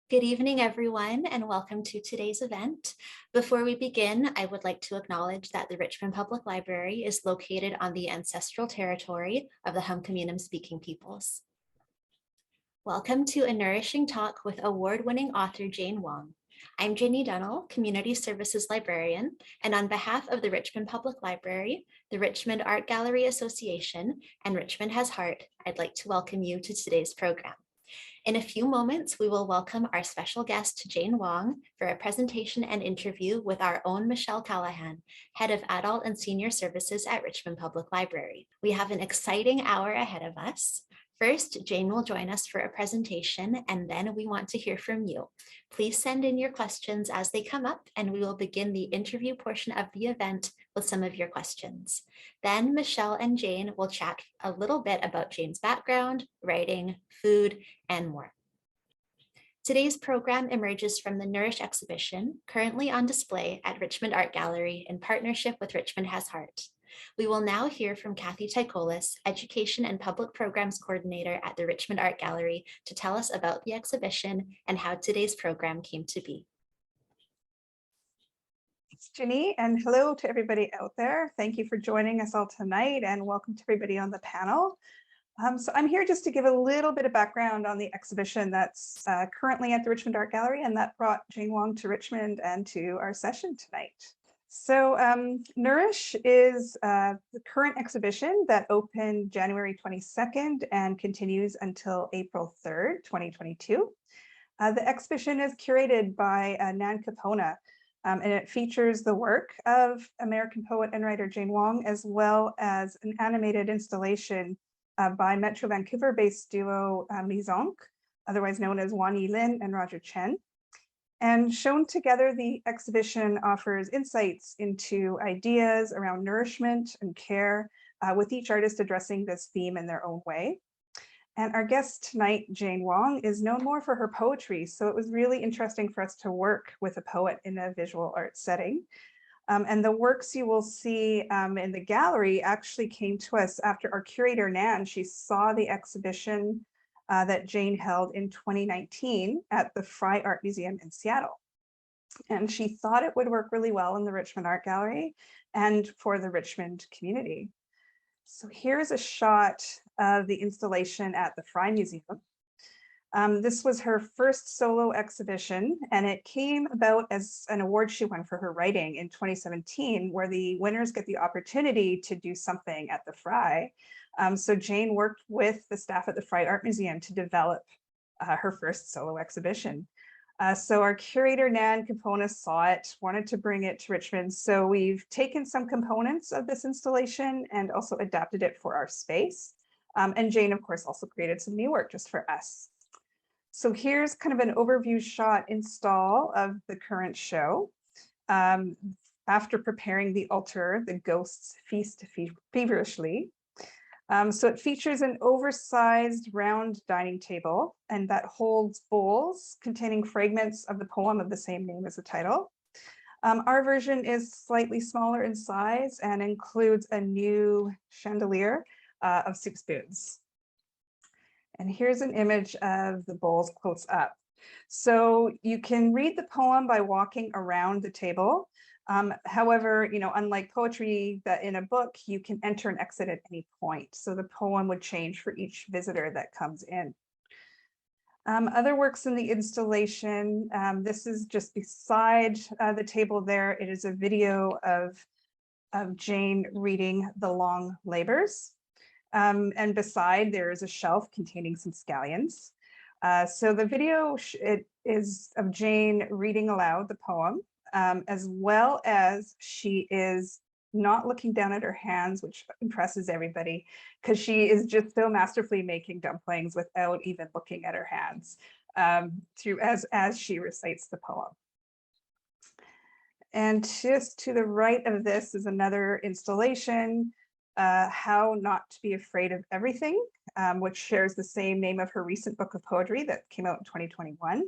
Good evening, everyone, and welcome to today's event. Before we begin, I would like to acknowledge that the Richmond Public Library is located on the ancestral territory of the Hunkaminam speaking peoples. Welcome to a nourishing talk with award-winning author Jane Wong. I'm Ginny Dunnill, Community Services Librarian, and on behalf of the Richmond Public Library, the Richmond Art Gallery Association, and Richmond Has Heart, I'd like to welcome you to today's program. In a few moments, we will welcome our special guest, Jane Wong, for a presentation and interview with our own Michelle Callaghan, Head of Adult and Senior Services at Richmond Public Library. We have an exciting hour ahead of us. First, Jane will join us for a presentation, and then we want to hear from you. Please send in your questions as they come up, and we will begin the interview portion of the event with some of your questions. Then Michelle and Jane will chat a little bit about Jane's background, writing, food, and more. Today's program emerges from the Nourish exhibition, currently on display at Richmond Art Gallery in partnership with Richmond Has Heart. We will now hear from Kathy Tycholis, Education and Public Programs Coordinator at the Richmond Art Gallery, to tell us about the exhibition and how today's program came to be. Thanks, Ginny, and hello to everybody out there. Thank you for joining us all tonight, and welcome to everybody on the panel. So I'm here just to give a little bit of background on the exhibition that's currently at the Richmond Art Gallery, and that brought Jane Wong to Richmond and to our session tonight. So Nourish is the current exhibition that opened January 22nd and continues until April 3rd, 2022. The exhibition is curated by Nan Capona, and it features the work of American poet and writer Jane Wong, as well as an animated installation by Metro Vancouver-based duo Mizonk, otherwise known as Wan Yi Lin and Roger Chen. And shown together, the exhibition offers insights into ideas around nourishment and care, with each artist addressing this theme in their own way. And our guest tonight, Jane Wong, is known more for her poetry, so it was really interesting for us to work with a poet in a visual art setting. And the works you will see in the gallery actually came to us after our curator, Nan. She saw the exhibition that Jane held in 2019 at the Frye Art Museum in Seattle. And she thought it would work really well in the Richmond Art Gallery and for the Richmond community. So here's a shot of the installation at the Frye Museum. This was her first solo exhibition, and it came about as an award she won for her writing in 2017, where the winners get the opportunity to do something at the Frye. So Jane worked with the staff at the Frye Art Museum to develop her first solo exhibition. So our curator, Nan Capona, saw it, wanted to bring it to Richmond. So we've taken some components of this installation and also adapted it for our space. And Jane, of course, also created some new work just for us. So here's kind of an overview shot install of the current show. After preparing the altar, the Ghosts Feast Feverishly. So it features an oversized round dining table, and that holds bowls containing fragments of the poem of the same name as the title. Our version is slightly smaller in size and includes a new chandelier of soup spoons. And here's an image of the bowls close up. So you can read the poem by walking around the table. However, unlike poetry that in a book, you can enter and exit at any point. So the poem would change for each visitor that comes in. Other works in the installation, this is just beside the table there. It is a video of Jane reading The Long Labors. And beside there is a shelf containing some scallions. So the video it is of Jane reading aloud the poem, as well as she is not looking down at her hands, which impresses everybody because she is just so masterfully making dumplings without even looking at her hands as she recites the poem. And just to the right of this is another installation, How Not to Be Afraid of Everything, which shares the same name of her recent book of poetry that came out in 2021.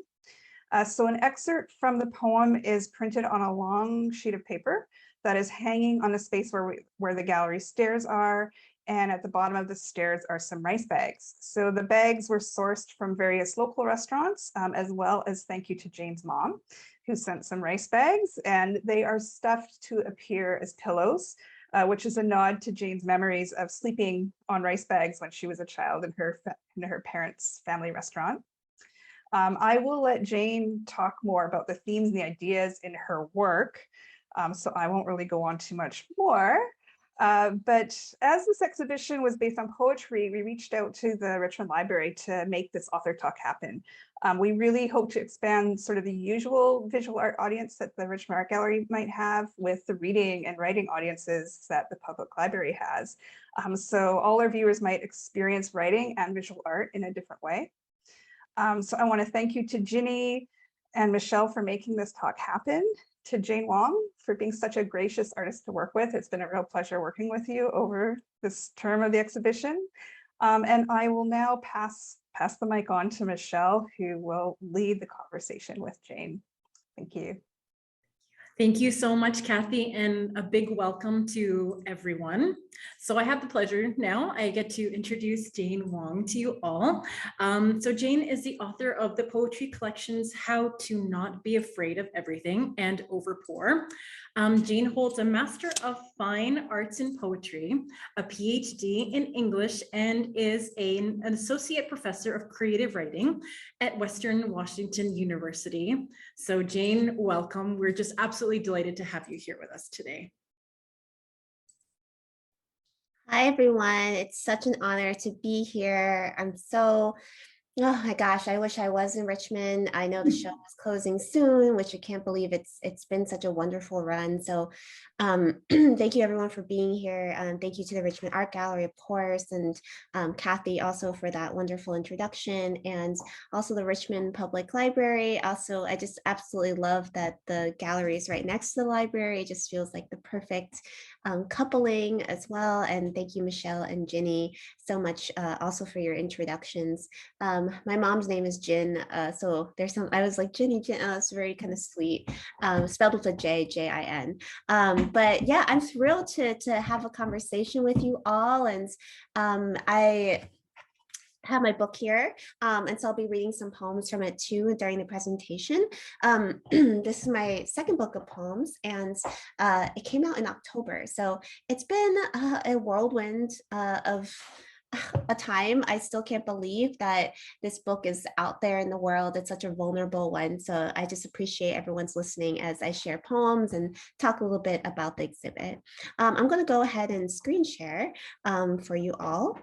So an excerpt from the poem is printed on a long sheet of paper that is hanging on the space where the gallery stairs are. And at the bottom of the stairs are some rice bags. So the bags were sourced from various local restaurants, as well as thank you to Jane's mom, who sent some rice bags, and they are stuffed to appear as pillows, which is a nod to Jane's memories of sleeping on rice bags when she was a child in her parents' family restaurant. I will let Jane talk more about the themes and the ideas in her work, so I won't really go on too much more. But as this exhibition was based on poetry, we reached out to the Richmond Library to make this author talk happen. We really hope to expand sort of the usual visual art audience that the Richmond Art Gallery might have with the reading and writing audiences that the public library has. So all our viewers might experience writing and visual art in a different way. So I want to thank you to Ginny and Michelle for making this talk happen, to Jane Wong for being such a gracious artist to work with. It's been a real pleasure working with you over this term of the exhibition. And I will now pass the mic on to Michelle, who will lead the conversation with Jane. Thank you. Thank you so much, Kathy, and a big welcome to everyone. So I have the pleasure now, I get to introduce Jane Wong to you all. So Jane is the author of the poetry collections, How to Not Be Afraid of Everything and Overpour. Jane holds a Master of Fine Arts in Poetry, a PhD in English, and is an Associate Professor of Creative Writing at Western Washington University. So Jane, welcome. We're just absolutely delighted to have you here with us today. Hi, everyone. It's such an honor to be here. Oh my gosh, I wish I was in Richmond. I know the show is closing soon, which I can't believe it's been such a wonderful run. So thank you everyone for being here. Thank you to the Richmond Art Gallery, of course, and Kathy also for that wonderful introduction, and also the Richmond Public Library. Also, I just absolutely love that the gallery is right next to the library. It just feels like the perfect coupling as well. And thank you, Michelle and Ginny, so much also for your introductions. My mom's name is Jin, so there's some, I was like, Ginny, Jin, it's very kind of sweet, spelled with a J, J-I-N. But yeah, I'm thrilled to have a conversation with you all. And I have my book here, and so I'll be reading some poems from it too during the presentation. This is my second book of poems, and it came out in October. So it's been a whirlwind of a time. I still can't believe that this book is out there in the world. It's such a vulnerable one. So I just appreciate everyone's listening as I share poems and talk a little bit about the exhibit. I'm going to go ahead and screen share for you all.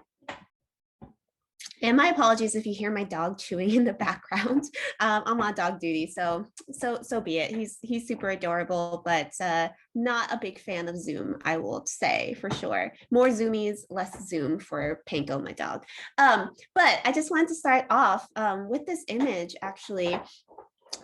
And my apologies if you hear my dog chewing in the background. I'm on dog duty, so be it. He's super adorable, but not a big fan of Zoom, I will say for sure. More Zoomies, less Zoom for Panko, my dog. But I just wanted to start off with this image, actually,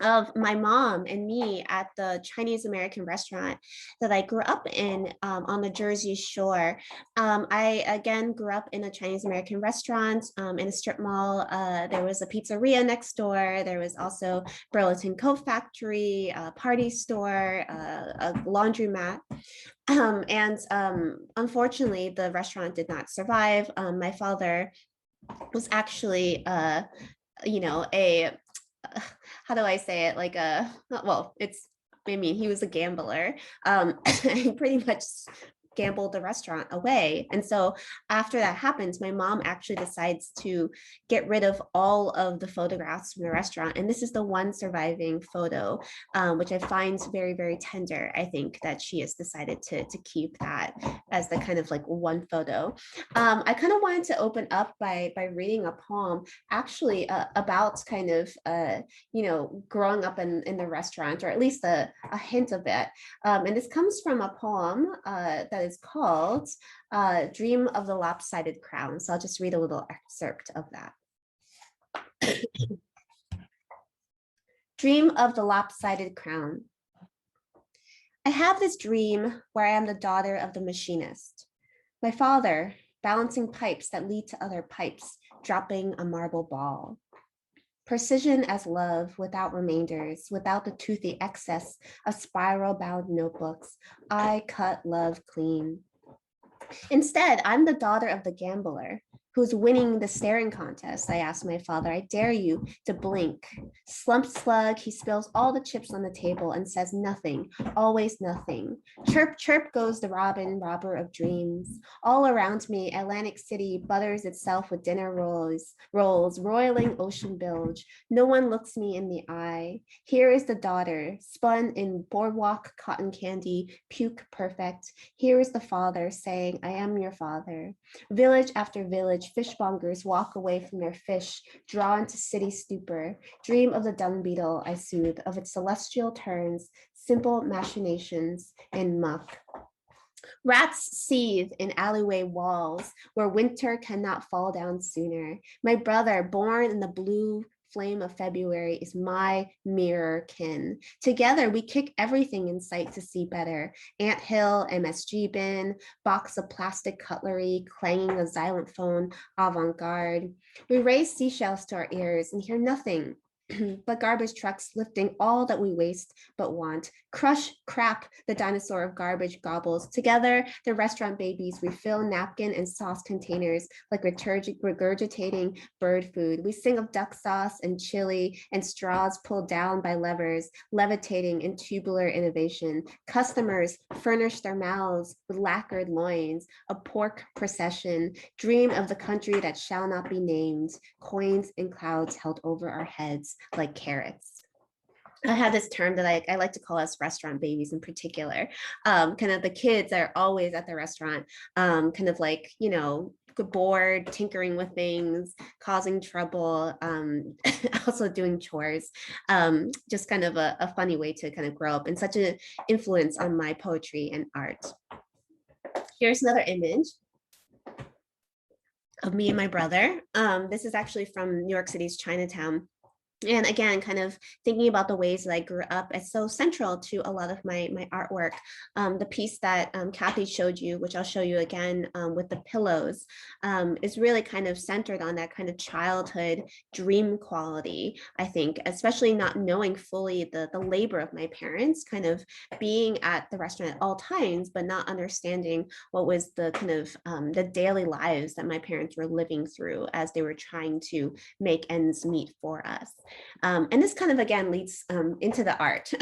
of my mom and me at the Chinese American restaurant that I grew up in on the Jersey Shore. I again grew up in a Chinese American restaurant in a strip mall. There was a pizzeria next door. There was also Burlington Coat Factory, a party store, a laundromat. And unfortunately, the restaurant did not survive. My father was actually, how do I say it? Like he was a gambler. He pretty much gambled the restaurant away. And so after that happens, my mom actually decides to get rid of all of the photographs from the restaurant. And this is the one surviving photo, which I find very, very tender. I think that she has decided to keep that as the kind of like one photo. I kind of wanted to open up by reading a poem actually about kind of, growing up in the restaurant, or at least a hint of it. And this comes from a poem that is called Dream of the Lopsided Crown. So I'll just read a little excerpt of that. Dream of the Lopsided Crown. I have this dream where I am the daughter of the machinist. My father balancing pipes that lead to other pipes, dropping a marble ball. Precision as love, without remainders, without the toothy excess of spiral-bound notebooks. I cut love clean. Instead, I'm the daughter of the gambler who's winning the staring contest. I asked my father, I dare you to blink. Slump slug, he spills all the chips on the table and says nothing, always nothing. Chirp, chirp goes the robin, robber of dreams. All around me, Atlantic City butters itself with dinner rolls, roiling ocean bilge. No one looks me in the eye. Here is the daughter, spun in boardwalk cotton candy, puke perfect. Here is the father saying, I am your father. Village after village, fishmongers walk away from their fish, drawn to city stupor. Dream of the dung beetle, I soothe, of its celestial turns, simple machinations in muck. Rats seethe in alleyway walls where winter cannot fall down sooner. My brother, born in the blue flame of February, is my mirror kin. Together, we kick everything in sight to see better. Ant hill, MSG bin, box of plastic cutlery, clanging a xylophone, avant-garde. We raise seashells to our ears and hear nothing but garbage trucks lifting all that we waste but want. Crush, crap, the dinosaur of garbage gobbles. Together, the restaurant babies refill napkin and sauce containers like regurgitating bird food. We sing of duck sauce and chili and straws pulled down by levers, levitating in tubular innovation. Customers furnish their mouths with lacquered loins, a pork procession, dream of the country that shall not be named, coins and clouds held over our heads like carrots. I have this term that I like to call us restaurant babies in particular. Kind of the kids are always at the restaurant, kind of like, you know, bored, tinkering with things, causing trouble, also doing chores. Just kind of a funny way to kind of grow up and such an influence on my poetry and art. Here's another image of me and my brother. This is actually from New York City's Chinatown. And again, kind of thinking about the ways that I grew up is so central to a lot of my artwork. The piece that Kathy showed you, which I'll show you again with the pillows, is really kind of centered on that kind of childhood dream quality, I think, especially not knowing fully the labor of my parents, kind of being at the restaurant at all times, but not understanding what was the kind of the daily lives that my parents were living through as they were trying to make ends meet for us. And this kind of, again, leads into the art.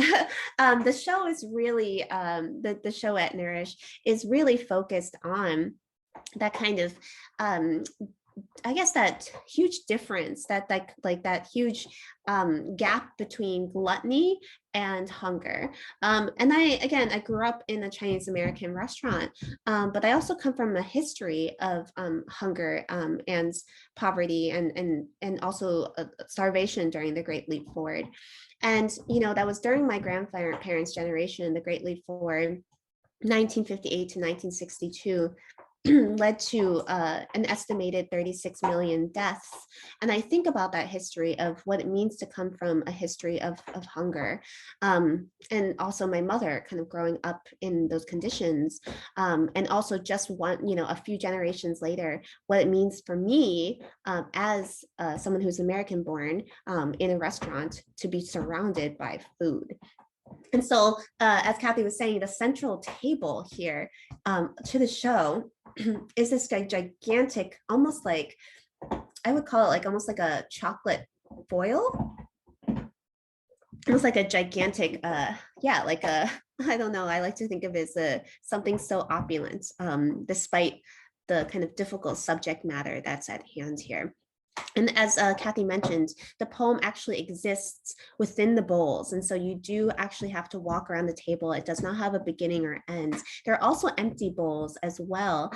The show is really, the show at Nourish is really focused on that kind of, I guess, that huge difference, that that huge gap between gluttony and hunger. And I grew up in a Chinese American restaurant, but I also come from a history of hunger and poverty and also starvation during the Great Leap Forward. And, you know, that was during my grandparents' generation, the Great Leap Forward, 1958 to 1962. Led to an estimated 36 million deaths. And I think about that history of what it means to come from a history of hunger. And also my mother kind of growing up in those conditions. And also just a few generations later, what it means for me as someone who's American born in a restaurant to be surrounded by food. And so, as Kathy was saying, the central table here to the show is this gigantic, almost like, I would call it like almost like a chocolate foil. Almost like a gigantic, like a, I don't know, I like to think of it as something so opulent, despite the kind of difficult subject matter that's at hand here. And as Kathy mentioned, the poem actually exists within the bowls. And so you do actually have to walk around the table. It does not have a beginning or end. There are also empty bowls as well.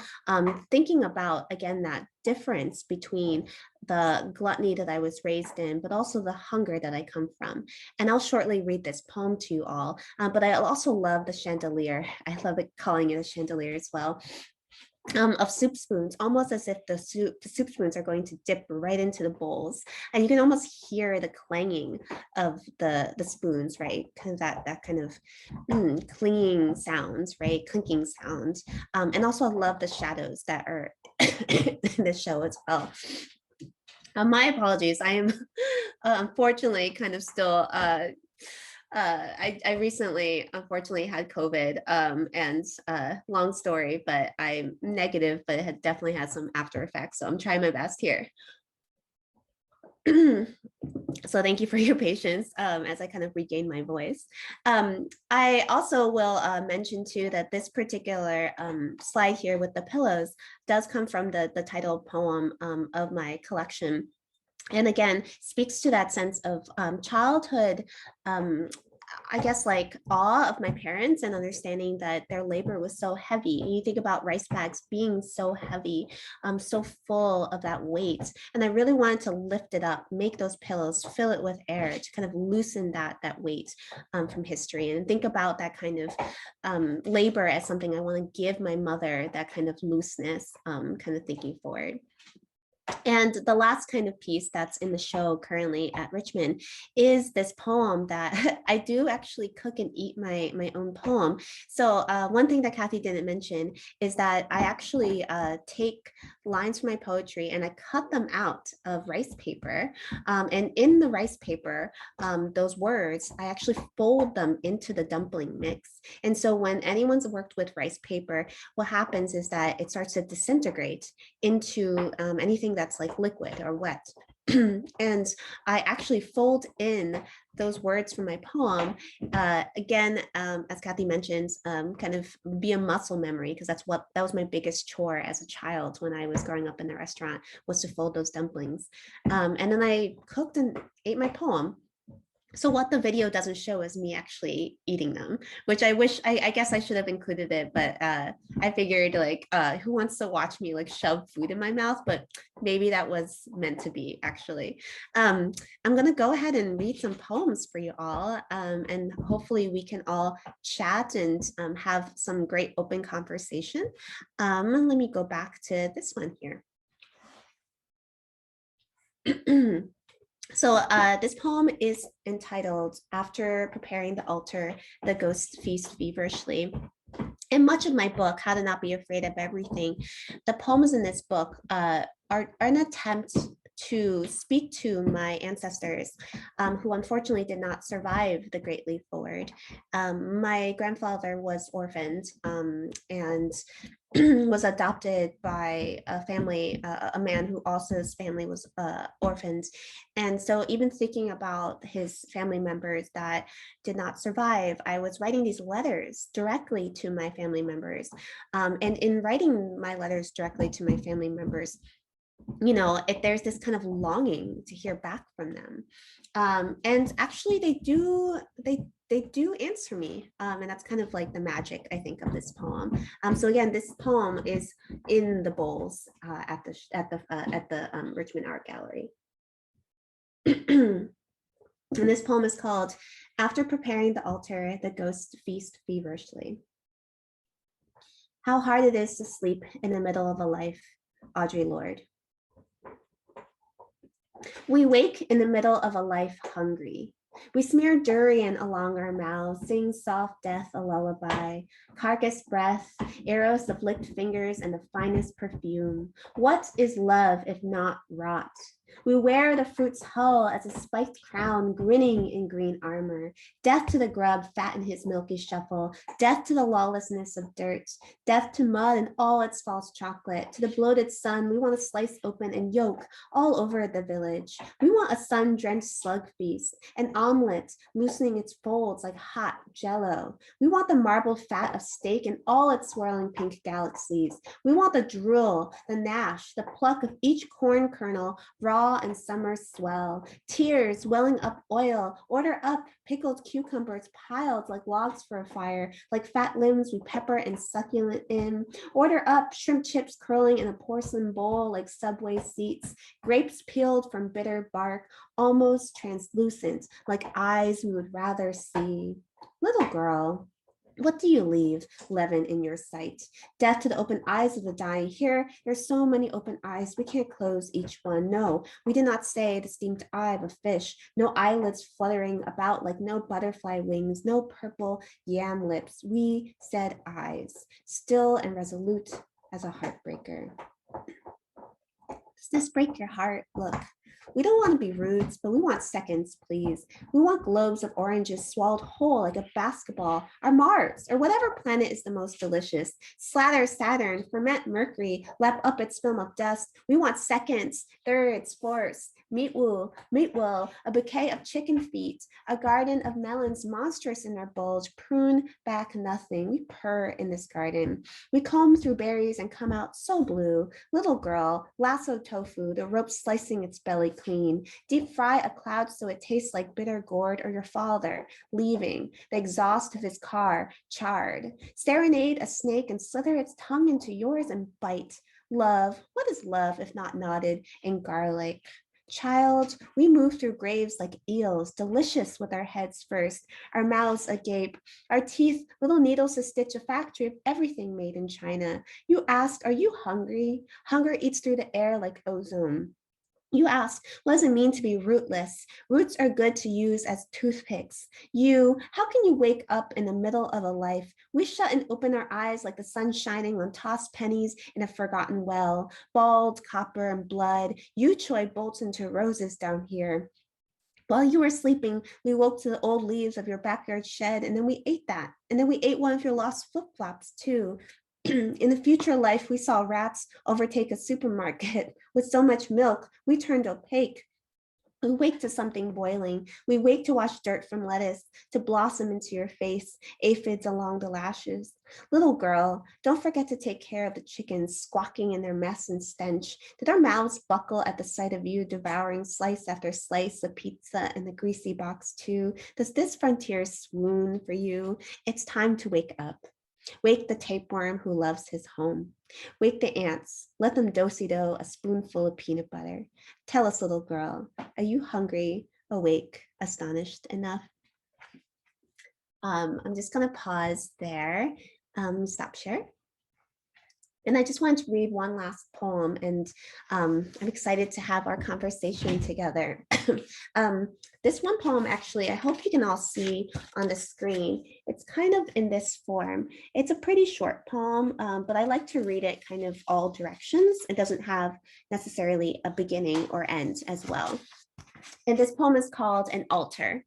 Thinking about, again, that difference between the gluttony that I was raised in, but also the hunger that I come from. And I'll shortly read this poem to you all, but I also love the chandelier. I love calling it a chandelier as well. Of soup spoons, almost as if the soup spoons are going to dip right into the bowls, and you can almost hear the clanging of the spoons, right? Kind of that kind of clinging sounds, right? Clinking sounds. And also I love the shadows that are in this show as well. My apologies. I am unfortunately kind of still I recently, unfortunately, had COVID, and long story, but I'm negative, but it had definitely had some after effects. So I'm trying my best here. So thank you for your patience as I kind of regain my voice. I also will mention too that this particular slide here with the pillows does come from the title poem of my collection. And again, speaks to that sense of childhood, I guess, like awe of my parents and understanding that their labor was so heavy. And you think about rice bags being so heavy, so full of that weight. And I really wanted to lift it up, make those pillows, fill it with air to kind of loosen that weight from history, and think about that kind of labor as something I want to give my mother, that kind of looseness, kind of thinking forward. And the last kind of piece that's in the show currently at Richmond is this poem that I do actually cook and eat my own poem. So one thing that Kathy didn't mention is that I actually take lines from my poetry and I cut them out of rice paper. And in the rice paper, those words, I actually fold them into the dumpling mix. And so when anyone's worked with rice paper, what happens is that it starts to disintegrate into anything that's like liquid or wet. And I actually fold in those words from my poem, again, as Kathy mentioned, kind of be a muscle memory, because that was my biggest chore as a child when I was growing up in the restaurant, was to fold those dumplings. And then I cooked and ate my poem. So what the video doesn't show is me actually eating them, which I wish, I guess I should have included it, but I figured, like, who wants to watch me like shove food in my mouth? But maybe that was meant to be, actually. I'm gonna go ahead and read some poems for you all, and hopefully we can all chat and have some great open conversation. Let me go back to this one here. So this poem is entitled "After Preparing the Altar, the Ghosts Feast Feverishly." In much of my book, How to Not Be Afraid of Everything, the poems in this book are an attempt to speak to my ancestors who unfortunately did not survive the Great Leap Forward. My grandfather was orphaned and was adopted by a family, a man who also his family was orphaned. And so even thinking about his family members that did not survive, I was writing these letters directly to my family members. And in writing my letters directly to my family members, you know, there's this kind of longing to hear back from them. And actually they do answer me. And that's kind of like the magic, I think, of this poem. So again, this poem is in the bowls at the Richmond Art Gallery. And this poem is called "After Preparing the Altar, the Ghosts Feast Feverishly." How hard it is to sleep in the middle of a life, Audre Lorde. We wake in the middle of a life hungry. We smear durian along our mouths, sing soft death a lullaby, carcass breath, arrows of licked fingers, and the finest perfume. What is love if not rot? We wear the fruit's hull as a spiked crown, grinning in green armor. Death to the grub, fat in his milky shuffle. Death to the lawlessness of dirt. Death to mud and all its false chocolate. To the bloated sun, we want to slice open and yoke all over the village. We want a sun-drenched slug feast, an omelet loosening its folds like hot jello. We want the marbled fat of steak and all its swirling pink galaxies. We want the drool, the gnash, the pluck of each corn kernel, raw and summer swell, tears welling up oil, order up pickled cucumbers piled like logs for a fire, like fat limbs we pepper and succulent in, order up shrimp chips curling in a porcelain bowl like subway seats, grapes peeled from bitter bark, almost translucent, like eyes we would rather see. Little girl, what do you leave, leaven in your sight? Death to the open eyes of the dying. Here, there's so many open eyes, we can't close each one. No, we did not say the steamed eye of a fish. No eyelids fluttering about like no butterfly wings, no purple yam lips. We said eyes, still and resolute as a heartbreaker. Does this break your heart? Look, We don't want to be roots, but we want seconds, please. We want globes of oranges swallowed whole like a basketball, or Mars, or whatever planet is the most delicious. Slather Saturn, ferment Mercury, lap up its film of dust. We want seconds, thirds, fourths, meat wool, a bouquet of chicken feet, a garden of melons monstrous in their bulge, prune back nothing. We purr in this garden. We comb through berries and come out so blue. Little girl, lasso tofu, the rope slicing its belly clean. Deep fry a cloud so it tastes like bitter gourd, or your father leaving, the exhaust of his car charred. Serenade a snake and slither its tongue into yours and bite. Love, what is love if not knotted in garlic? Child, we move through graves like eels, delicious with our heads first, our mouths agape, our teeth, little needles to stitch a factory of everything made in China. You ask, are you hungry? Hunger eats through the air like ozone. You ask, what does it mean to be rootless? Roots are good to use as toothpicks. How can you wake up in the middle of a life? We shut and open our eyes like the sun shining on tossed pennies in a forgotten well, bald copper and blood. You Choi bolts into roses down here. While you were sleeping, we woke to the old leaves of your backyard shed, and then we ate that. And then we ate one of your lost flip-flops too. In the future life, we saw rats overtake a supermarket with so much milk, we turned opaque. We wake to something boiling. We wake to wash dirt from lettuce, to blossom into your face, aphids along the lashes. Little girl, don't forget to take care of the chickens squawking in their mess and stench. Did our mouths buckle at the sight of you devouring slice after slice of pizza in the greasy box too? Does this frontier swoon for you? It's time to wake up. Wake the tapeworm who loves his home. Wake the ants. Let them do-si-do a spoonful of peanut butter. Tell us, little girl, are you hungry, awake, astonished enough? I'm just going to pause there. Stop share. And I just wanted to read one last poem, and I'm excited to have our conversation together. This one poem, actually, I hope you can all see on the screen. It's kind of in this form. It's a pretty short poem, but I like to read it kind of all directions. It doesn't have necessarily a beginning or end as well. And this poem is called An Altar.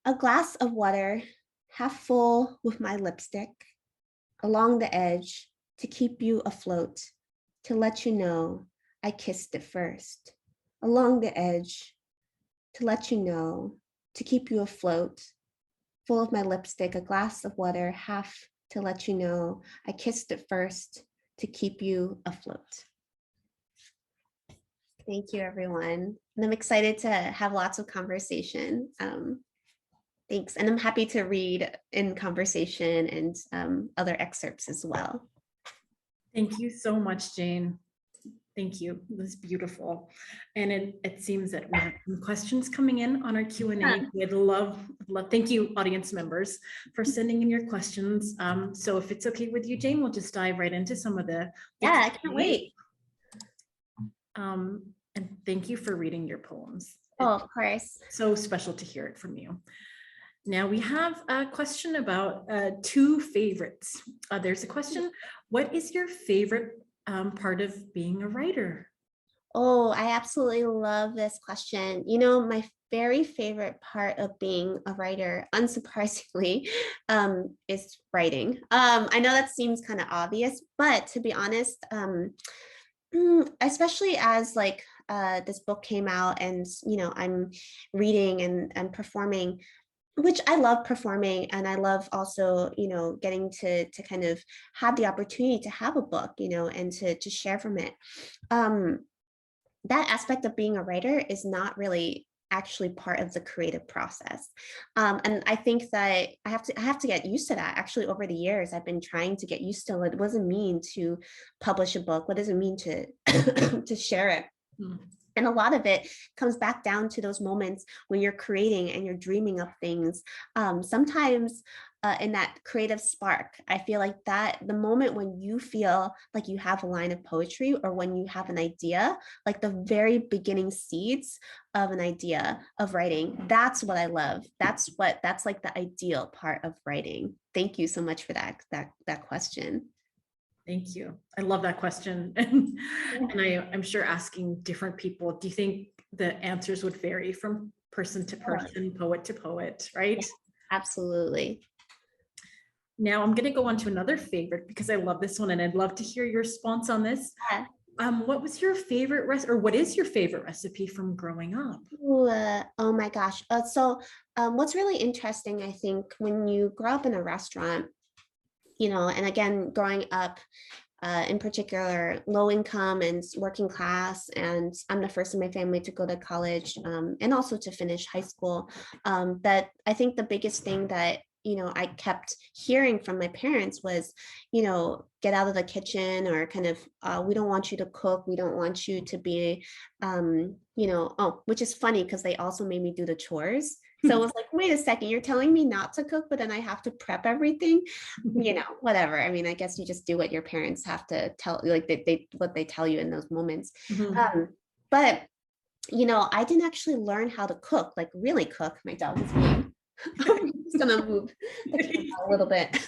A glass of water, half full with my lipstick, along the edge to keep you afloat, to let you know I kissed it first. Along the edge to let you know, to keep you afloat, full of my lipstick, a glass of water, half to let you know I kissed it first, to keep you afloat. Thank you, everyone. And I'm excited to have lots of conversation. Thanks. And I'm happy to read in conversation and other excerpts as well. Thank you so much, Jane. Thank you. It was beautiful. And it seems that we have some questions coming in on our Q&A. We'd love, thank you, audience members, for sending in your questions. So if it's okay with you, Jane, we'll just dive right into some of the Yeah, I can't wait. And thank you for reading your poems. Oh, of course. So special to hear it from you. Now we have a question about two favorites. There's a question, what is your favorite part of being a writer? Oh, I absolutely love this question. You know, my very favorite part of being a writer, unsurprisingly, is writing. I know that seems kind of obvious, but to be honest, especially as like this book came out and, you know, I'm reading and performing, which I love performing, and I love also, you know, getting to kind of have the opportunity to have a book, you know, and to share from it. That aspect of being a writer is not really actually part of the creative process. And I think that I have to get used to that. Actually, over the years, I've been trying to get used to what does it mean to publish a book? What does it mean to to share it? And a lot of it comes back down to those moments when you're creating and you're dreaming up things. Sometimes in that creative spark, I feel like that the moment when you feel like you have a line of poetry, or when you have an idea, like the very beginning seeds of an idea of writing, that's what I love. That's like the ideal part of writing. Thank you so much for that question. Thank you. I love that question. And I'm sure asking different people, do you think the answers would vary from person to person, poet to poet, right? Yeah, absolutely. Now I'm going to go on to another favorite because I love this one and I'd love to hear your response on this. Yeah. What was your favorite recipe, or what is your favorite recipe from growing up? Ooh, oh my gosh. What's really interesting, I think, when you grow up in a restaurant, and again, growing up in particular, low income and working class, and I'm the first in my family to go to college and also to finish high school. That I think the biggest thing that I kept hearing from my parents was, get out of the kitchen, or kind of, we don't want you to cook. We don't want you to be, which is funny because they also made me do the chores. So it was like, wait a second, you're telling me not to cook, but then I have to prep everything, whatever. I mean, I guess you just do what your parents have to tell, like what they tell you in those moments. But, I didn't actually learn how to cook, like really cook. My dog is being I'm just gonna move the camera a little bit.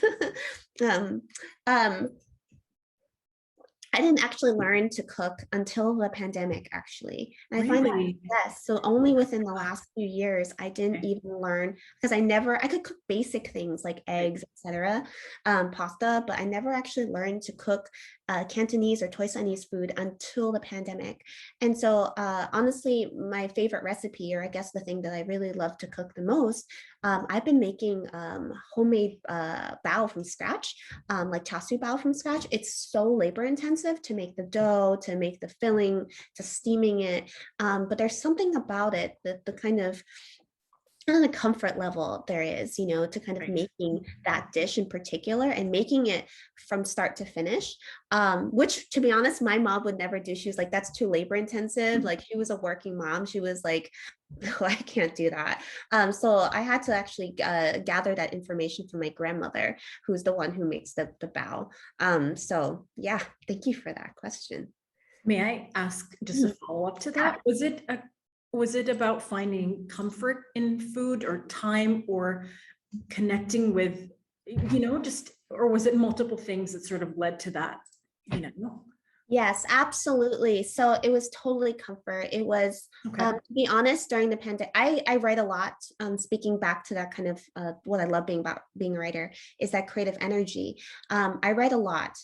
I didn't actually learn to cook until the pandemic, actually. And I find that, yes, so only within the last few years, I didn't even learn, because I could cook basic things like eggs, etc., pasta, but I never actually learned to cook Cantonese or Toisanese food until the pandemic. And so honestly, my favorite recipe, or I guess the thing that I really love to cook the most, I've been making homemade bao from scratch, like char siu bao from scratch. It's so labor intensive to make the dough, to make the filling, to steaming it. But there's something about it, that the kind of the comfort level there is, to kind of making that dish in particular and making it from start to finish, which, to be honest, my mom would never do. She was like, that's too labor intensive. Like, she was a working mom. She was like, oh, I can't do that. So I had to actually gather that information from my grandmother, who's the one who makes the bao. So yeah, thank you for that question. May I ask just a follow-up to that? Was it about finding comfort in food, or time, or connecting with, or was it multiple things that sort of led to that, Yes, absolutely. So it was totally comfort. It was, to be honest, during the pandemic, I write a lot. Speaking back to that kind of what I love about being a writer is that creative energy. I write a lot.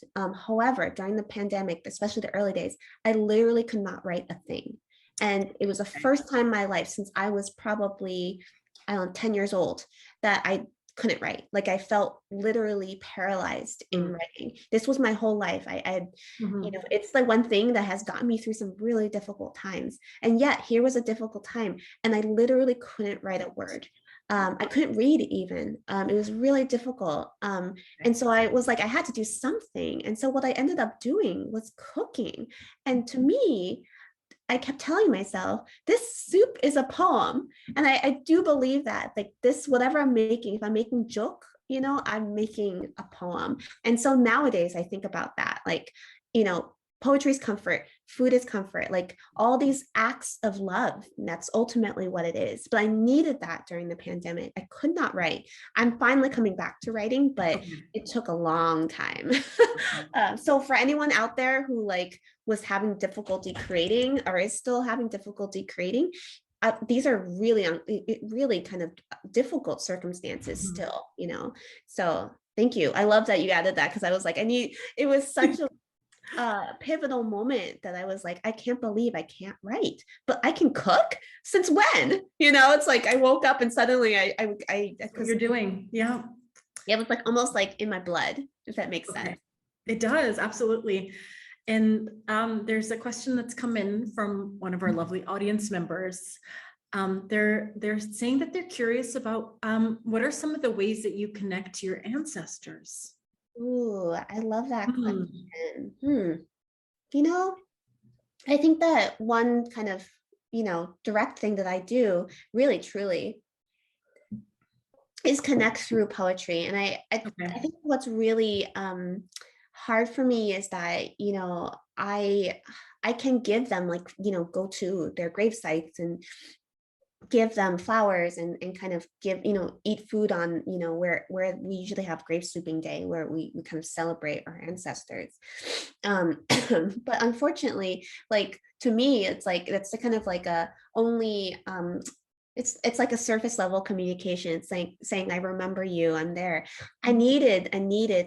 However, during the pandemic, especially the early days, I literally could not write a thing. And it was the first time in my life since I was probably, 10 years old, that I couldn't write. Like, I felt literally paralyzed in writing. This was my whole life. I it's the one thing that has gotten me through some really difficult times. And yet here was a difficult time, and I literally couldn't write a word. I couldn't read even. It was really difficult. And so I was like, I had to do something. And so what I ended up doing was cooking. And to me, I kept telling myself, this soup is a poem. And I do believe that, like, this, whatever I'm making, if I'm making juk, I'm making a poem. And so nowadays I think about that, like, poetry is comfort, food is comfort, like all these acts of love. And that's ultimately what it is. But I needed that during the pandemic. I could not write. I'm finally coming back to writing, but it took a long time. So for anyone out there who was having difficulty creating, or is still having difficulty creating, these are really kind of difficult circumstances still, So thank you. I love that you added that, because I was like, it was such a pivotal moment that I was like, I can't believe I can't write, but I can cook. Since when? It's like I woke up and suddenly that's what you're doing. Yeah. It was like almost like in my blood, if that makes sense. It does, absolutely. And there's a question that's come in from one of our lovely audience members. They're saying that they're curious about what are some of the ways that you connect to your ancestors? Ooh, I love that question. I think that one kind of, direct thing that I do really, truly is connect through poetry. And I think what's really hard for me is that, I can give them, like, go to their grave sites and give them flowers and kind of give, eat food on, where we usually have grave sweeping day, where we kind of celebrate our ancestors. But unfortunately, like to me, it's like that's the kind of like a only it's like a surface level communication. It's like saying, I remember you, I'm there. I needed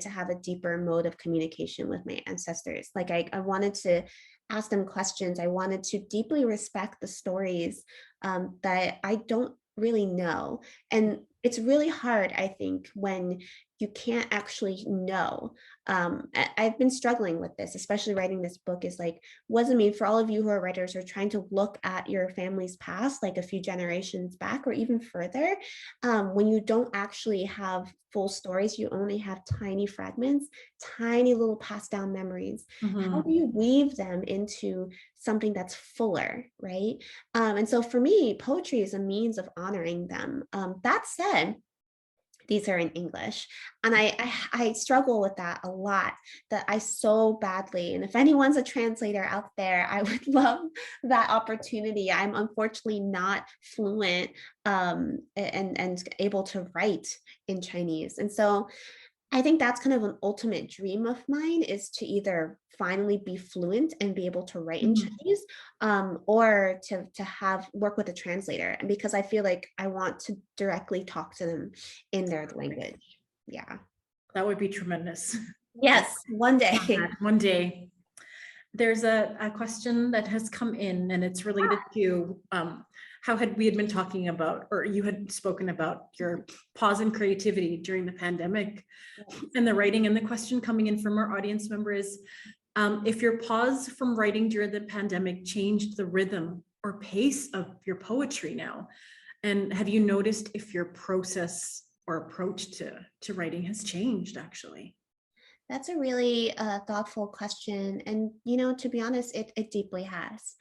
to have a deeper mode of communication with my ancestors. Like I wanted to ask them questions. I wanted to deeply respect the stories that I don't really know. And it's really hard, I think, when you can't actually know. I've been struggling with this, especially writing this book is like, what does it mean for all of you who are writers or trying to look at your family's past, like a few generations back or even further, when you don't actually have full stories, you only have tiny fragments, tiny little passed down memories. How do you weave them into something that's fuller, right? And so for me, poetry is a means of honoring them. That said, these are in English. And I struggle with that a lot, that I so badly, and if anyone's a translator out there, I would love that opportunity. I'm unfortunately not fluent and able to write in Chinese. And so I think that's kind of an ultimate dream of mine, is to either finally be fluent and be able to write in Chinese, or to have work with a translator. And because I feel like I want to directly talk to them in their language. Yeah. That would be tremendous. Yes, one day. One day. There's a question that has come in, and it's related to how we had been talking about, or you had spoken about your pause in creativity during the pandemic and the writing. And the question coming in from our audience member is, if your pause from writing during the pandemic changed the rhythm or pace of your poetry now, and have you noticed if your process or approach to writing has changed actually? That's a really thoughtful question. And, to be honest, it deeply has.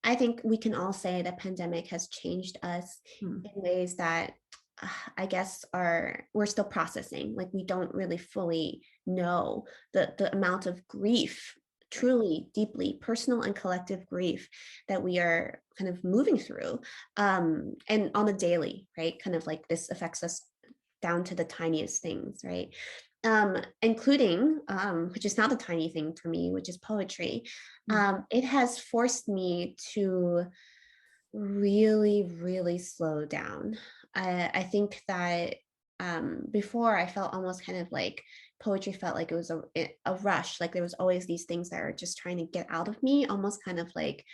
I think we can all say the pandemic has changed us in ways that I guess we're still processing. Like we don't really fully know the amount of grief, truly deeply personal and collective grief that we are kind of moving through, and on a daily, right? Kind of like this affects us down to the tiniest things, right? Including, which is not a tiny thing for me, which is poetry. It has forced me to really, really slow down. I think that before I felt almost kind of like poetry felt like it was a rush, like there was always these things that are just trying to get out of me, almost kind of like,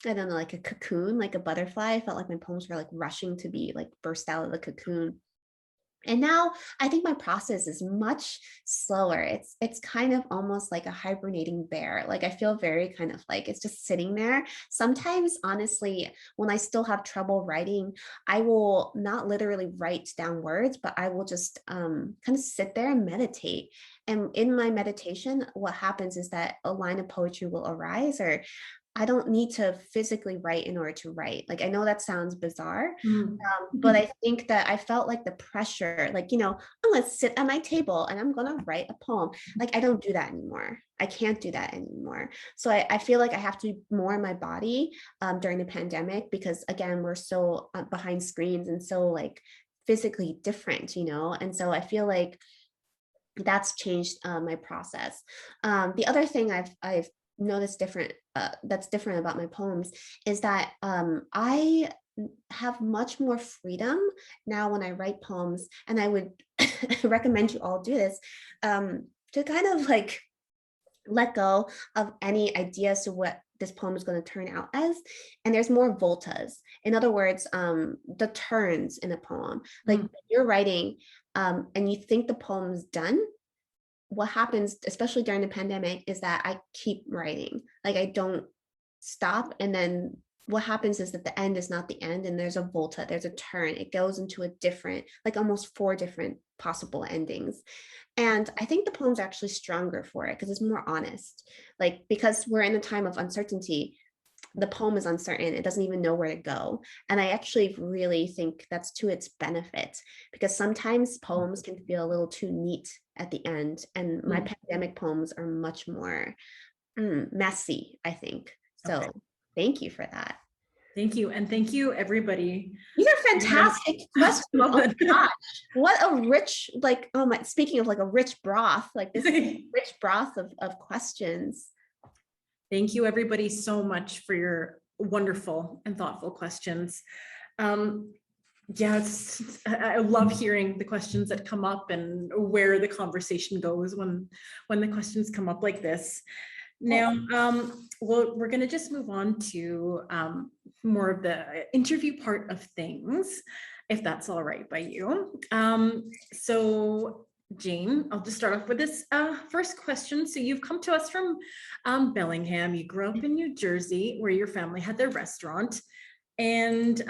I don't know, like a cocoon, like a butterfly. I felt like my poems were like rushing to be like burst out of the cocoon. And now I think my process is much slower. It's kind of almost like a hibernating bear. Like I feel very kind of like it's just sitting there. Sometimes, honestly, when I still have trouble writing, I will not literally write down words, but I will just kind of sit there and meditate. And in my meditation, what happens is that a line of poetry will arise, or I don't need to physically write in order to write. Like, I know that sounds bizarre, but I think that I felt like the pressure, like, I'm going to sit at my table and I'm going to write a poem. Like, I don't do that anymore. I can't do that anymore. So I feel like I have to be more in my body during the pandemic, because again, we're so behind screens and so like physically different, And so I feel like that's changed my process. The other thing I've noticed that's different about my poems is that I have much more freedom now when I write poems, and I would recommend you all do this, to kind of like let go of any ideas to what this poem is going to turn out as. And there's more voltas. In other words, the turns in a poem. Like you're writing and you think the poem's done, what happens, especially during the pandemic, is that I keep writing. Like I don't stop. And then what happens is that the end is not the end, and there's a volta, there's a turn. It goes into a different, like almost 4 different possible endings. And I think the poem's actually stronger for it because it's more honest. Like, because we're in a time of uncertainty, the poem is uncertain. It doesn't even know where to go. And I actually really think that's to its benefit, because sometimes poems can feel a little too neat at the end. And my pandemic poems are much more messy, I think. So thank you for that. Thank you. And thank you, everybody. These are fantastic questions. Love Oh that. my gosh. What a rich, like, oh my, speaking of like a rich broth, like this rich broth of questions. Thank you, everybody, so much for your wonderful and thoughtful questions. Yes, I love hearing the questions that come up and where the conversation goes when the questions come up like this. Now, well, we're going to just move on to more of the interview part of things, if that's all right by you. So Jane, I'll just start off with this first question. So you've come to us from Bellingham. You grew up in New Jersey, where your family had their restaurant. And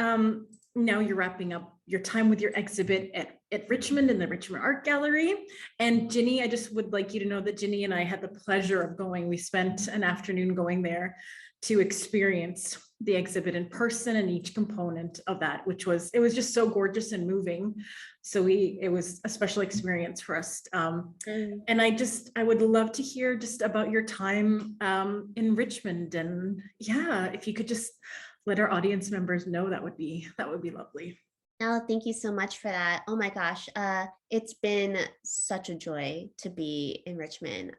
now you're wrapping up your time with your exhibit at Richmond in the Richmond Art Gallery. And Ginny, I just would like you to know that Ginny and I had the pleasure of going. We spent an afternoon going there to experience the exhibit in person and each component of that, it was just so gorgeous and moving. So it was a special experience for us. And I would love to hear just about your time in Richmond. And yeah, if you could just let our audience members know, that would be lovely. Oh, thank you so much for that. Oh my gosh, it's been such a joy to be in Richmond.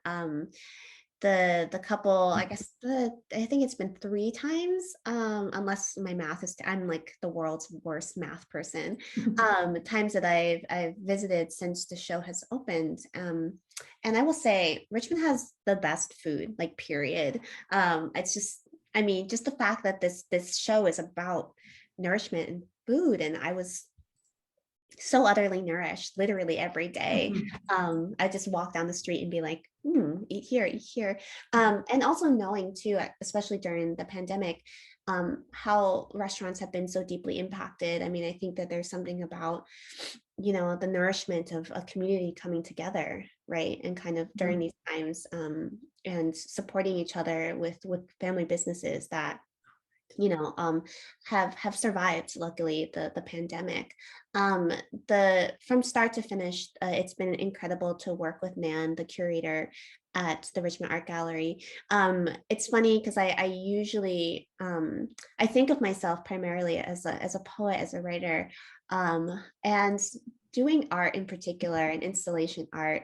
The couple, I guess I think it's been 3 times, unless my math is, I'm like the world's worst math person. Times that I've visited since the show has opened. And I will say Richmond has the best food, like period. It's just, I mean, just the fact that this show is about nourishment and food, and I was so utterly nourished literally every day. I just walk down the street and be like, eat here, eat here. And also knowing too, especially during the pandemic, how restaurants have been so deeply impacted. I mean, I think that there's something about, you know, the nourishment of a community coming together, right? And kind of during these times, and supporting each other with family businesses that, you know, have survived, luckily, the pandemic. From start to finish, it's been incredible to work with Nan, the curator at the Richmond Art Gallery. It's funny because I usually I think of myself primarily as a poet, as a writer, and doing art in particular, and installation art.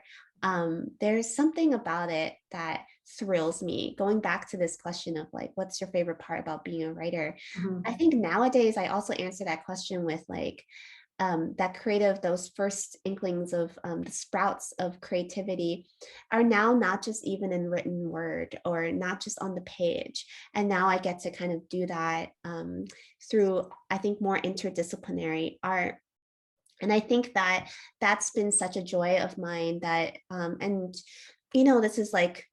There's something about it that thrills me. Going back to this question of like, what's your favorite part about being a writer? I think nowadays I also answer that question with like, that creative, those first inklings of the sprouts of creativity are now not just even in written word or not just on the page. And now I get to kind of do that through, I think, more interdisciplinary art. And I think that that's been such a joy of mine that, and, you know, this is like,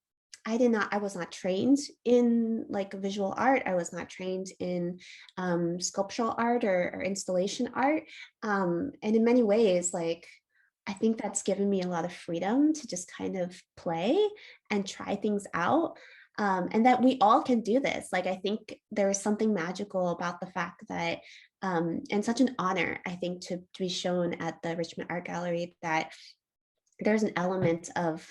I was not trained in like visual art. I was not trained in sculptural art or installation art. And in many ways, like, I think that's given me a lot of freedom to just kind of play and try things out. And that we all can do this. Like, I think there is something magical about the fact that, and such an honor, I think, to be shown at the Richmond Art Gallery, that there's an element of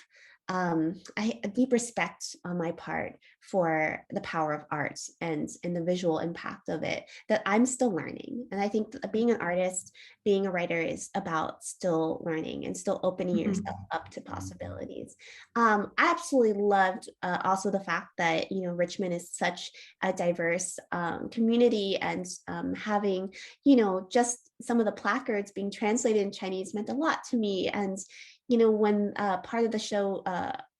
a deep respect on my part for the power of art and the visual impact of it that I'm still learning. And I think being an artist, being a writer is about still learning and still opening yourself up to possibilities. I absolutely loved also the fact that, you know, Richmond is such a diverse community, and having, you know, just some of the placards being translated in Chinese meant a lot to me. And you know, when part of the show,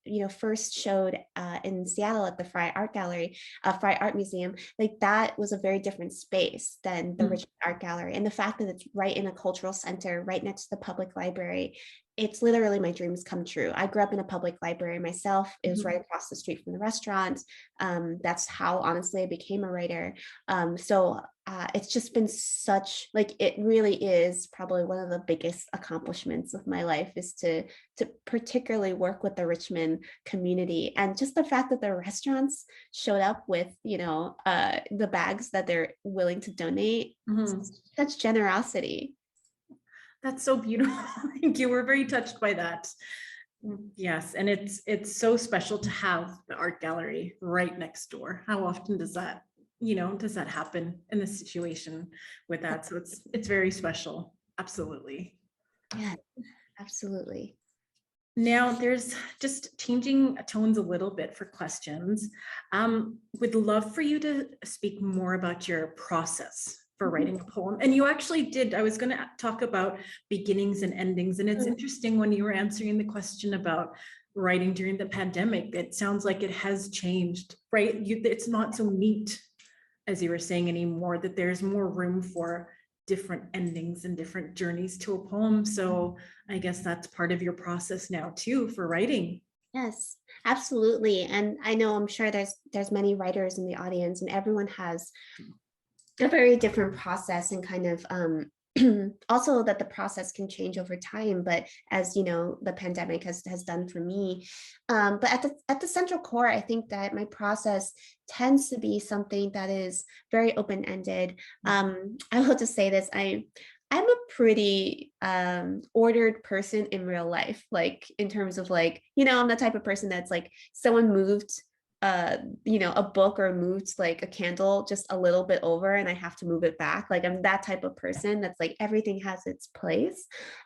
you know, first showed in Seattle at the Frye Art Gallery, Frye Art Museum, like that was a very different space than the Richmond Art Gallery. And the fact that it's right in a cultural center, right next to the public library, it's literally my dreams come true. I grew up in a public library myself. It was right across the street from the restaurant. That's how, honestly, I became a writer. So it's just been such, like, it really is probably one of the biggest accomplishments of my life, is to particularly work with the Richmond community. And just the fact that the restaurants showed up with, you know, the bags that they're willing to donate, such generosity. That's so beautiful. Thank you. We're very touched by that. Yes, and it's so special to have the art gallery right next door. How often does that does that happen in this situation with that? So it's very special. Absolutely. Yeah, absolutely. Now there's just changing tones a little bit for questions. Would love for you to speak more about your process for writing a poem. And you actually did. I was going to talk about beginnings and endings. And it's interesting when you were answering the question about writing during the pandemic, it sounds like it has changed, right? It's not so neat, as you were saying, anymore, that there's more room for different endings and different journeys to a poem. So I guess that's part of your process now too for writing. Yes, absolutely. And I know, I'm sure there's many writers in the audience, and everyone has a very different process, and kind of also that the process can change over time, but as you know, the pandemic has done for me. But at the central core, I think that my process tends to be something that is very open-ended. I will just say this, I'm a pretty ordered person in real life, like in terms of like, I'm the type of person that's like, someone moved a book or moved like a candle just a little bit over and I have to move it back. Like I'm that type of person that's like, everything has its place.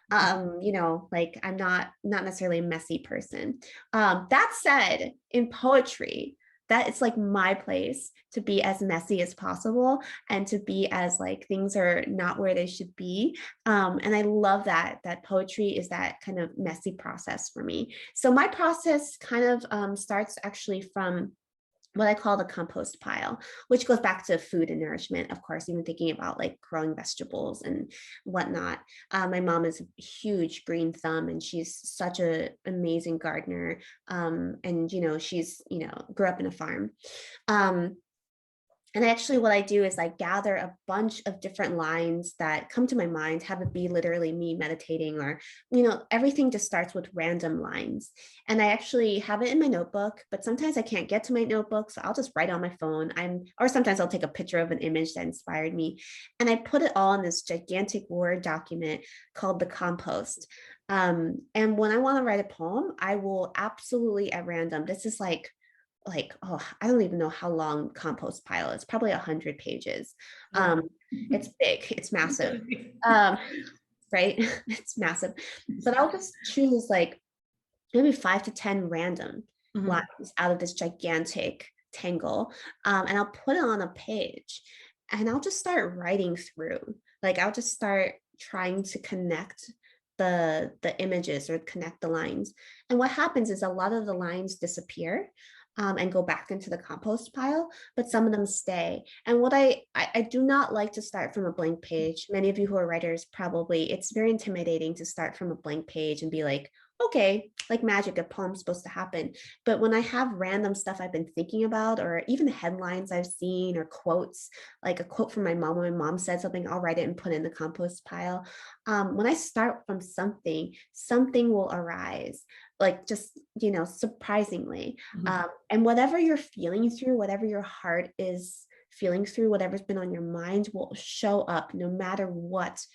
Like I'm not necessarily a messy person. That said, in poetry, that it's like my place to be as messy as possible and to be as like things are not where they should be. And I love that poetry is that kind of messy process for me. So my process kind of starts actually from what I call the compost pile, which goes back to food and nourishment, of course, even thinking about like growing vegetables and whatnot. My mom is a huge green thumb and she's such an amazing gardener. And, she's, grew up in a farm. And actually what I do is I gather a bunch of different lines that come to my mind, have it be literally me meditating or, everything just starts with random lines. And I actually have it in my notebook, but sometimes I can't get to my notebook. So I'll just write on my phone. Or sometimes I'll take a picture of an image that inspired me. And I put it all in this gigantic Word document called the compost. And when I want to write a poem, I will absolutely at random, this is like, oh, I don't even know how long compost pile is, probably 100 pages. It's big, it's massive. Right? It's massive. But I'll just choose like maybe 5 to 10 random lines out of this gigantic tangle. And I'll put it on a page and I'll just start writing through. Like I'll just start trying to connect the images or connect the lines. And what happens is a lot of the lines disappear. And go back into the compost pile, but some of them stay. And what I do not like to start from a blank page. Many of you who are writers, probably, it's very intimidating to start from a blank page and be like, okay, like magic, a poem's supposed to happen. But when I have random stuff I've been thinking about, or even headlines I've seen, or quotes, like a quote from my mom, when my mom said something, I'll write it and put it in the compost pile. When I start from something will arise, like just, surprisingly. And whatever you're feeling through, whatever your heart is feeling through, whatever's been on your mind will show up no matter what